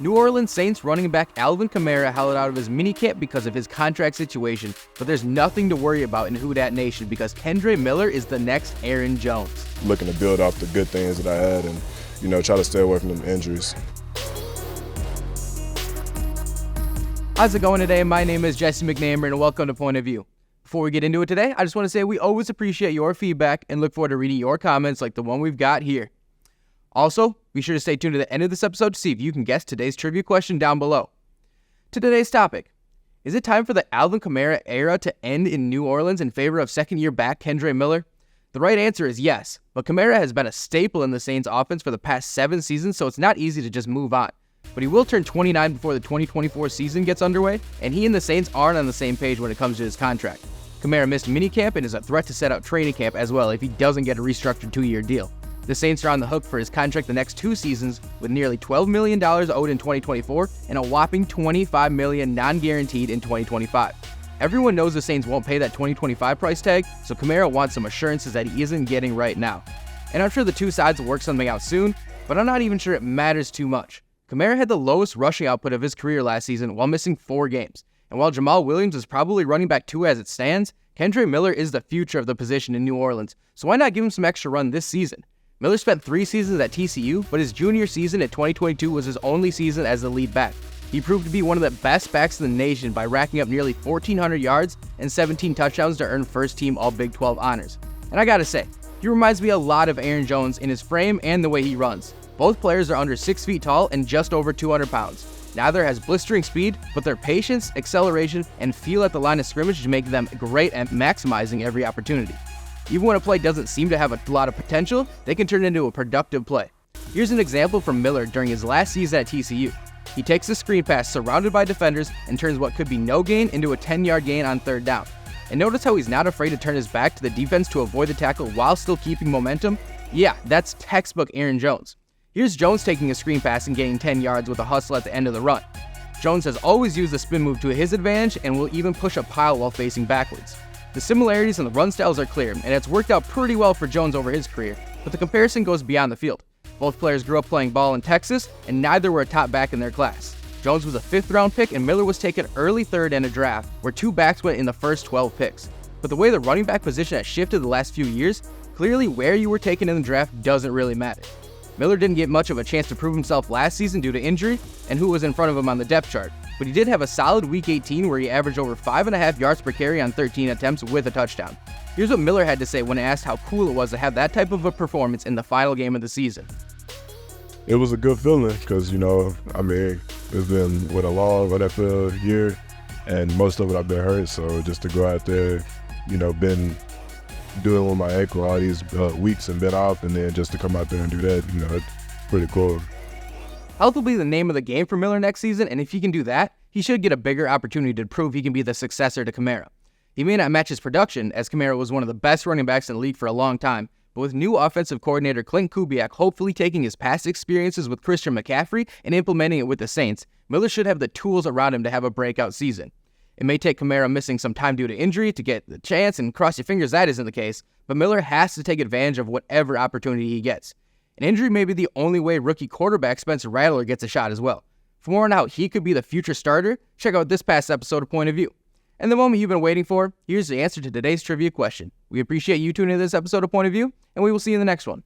New Orleans Saints running back Alvin Kamara held out of his minicamp because of his contract situation, but there's nothing to worry about in Who Dat Nation because Kendre Miller is the next Aaron Jones. Looking to build off the good things that I had and, try to stay away from them injuries. How's it going today? My name is Jesse McNamara and welcome to Point of View. Before we get into it today, I just want to say we always appreciate your feedback and look forward to reading your comments like the one we've got here. Also, be sure to stay tuned to the end of this episode to see if you can guess today's trivia question down below. To today's topic, is it time for the Alvin Kamara era to end in New Orleans in favor of second-year back Kendre Miller? The right answer is yes, but Kamara has been a staple in the Saints offense for the past 7 seasons, so it's not easy to just move on. But he will turn 29 before the 2024 season gets underway, and he and the Saints aren't on the same page when it comes to his contract. Kamara missed minicamp and is a threat to set out training camp as well if he doesn't get a restructured 2-year deal. The Saints are on the hook for his contract the next 2 seasons with nearly $12 million owed in 2024 and a whopping $25 million non-guaranteed in 2025. Everyone knows the Saints won't pay that 2025 price tag, so Kamara wants some assurances that he isn't getting right now. And I'm sure the two sides will work something out soon, but I'm not even sure it matters too much. Kamara had the lowest rushing output of his career last season while missing 4 games. And while Jamal Williams is probably running back 2 as it stands, Kendre Miller is the future of the position in New Orleans, so why not give him some extra run this season? Miller spent 3 seasons at TCU, but his junior season in 2022 was his only season as the lead back. He proved to be one of the best backs in the nation by racking up nearly 1,400 yards and 17 touchdowns to earn first-team All-Big 12 honors. And I gotta say, he reminds me a lot of Aaron Jones in his frame and the way he runs. Both players are under 6 feet tall and just over 200 pounds. Neither has blistering speed, but their patience, acceleration, and feel at the line of scrimmage make them great at maximizing every opportunity. Even when a play doesn't seem to have a lot of potential, they can turn it into a productive play. Here's an example from Miller during his last season at TCU. He takes a screen pass surrounded by defenders and turns what could be no gain into a 10-yard gain on 3rd down. And notice how he's not afraid to turn his back to the defense to avoid the tackle while still keeping momentum? Yeah, that's textbook Aaron Jones. Here's Jones taking a screen pass and gaining 10 yards with a hustle at the end of the run. Jones has always used the spin move to his advantage and will even push a pile while facing backwards. The similarities in the run styles are clear, and it's worked out pretty well for Jones over his career, but the comparison goes beyond the field. Both players grew up playing ball in Texas, and neither were a top back in their class. Jones was a 5th-round pick, and Miller was taken early 3rd in a draft, where 2 backs went in the first 12 picks. But the way the running back position has shifted the last few years, clearly where you were taken in the draft doesn't really matter. Miller didn't get much of a chance to prove himself last season due to injury and who was in front of him on the depth chart, but he did have a solid Week 18 where he averaged over 5.5 yards per carry on 13 attempts with a touchdown. Here's what Miller had to say when asked how cool it was to have that type of a performance in the final game of the season. It was a good feeling because, it's been a long NFL year and most of it I've been hurt, so just to go out there, been doing with my ankle all these weeks and been off, and then just to come out there and do that, it's pretty cool. Health will be the name of the game for Miller next season, and if he can do that, he should get a bigger opportunity to prove he can be the successor to Kamara. He may not match his production, as Kamara was one of the best running backs in the league for a long time, but with new offensive coordinator Clint Kubiak hopefully taking his past experiences with Christian McCaffrey and implementing it with the Saints, Miller should have the tools around him to have a breakout season. It may take Kamara missing some time due to injury to get the chance, and cross your fingers that isn't the case, but Miller has to take advantage of whatever opportunity he gets. An injury may be the only way rookie quarterback Spencer Rattler gets a shot as well. For more on how he could be the future starter, check out this past episode of Point of View. And the moment you've been waiting for, here's the answer to today's trivia question. We appreciate you tuning in to this episode of Point of View, and we will see you in the next one.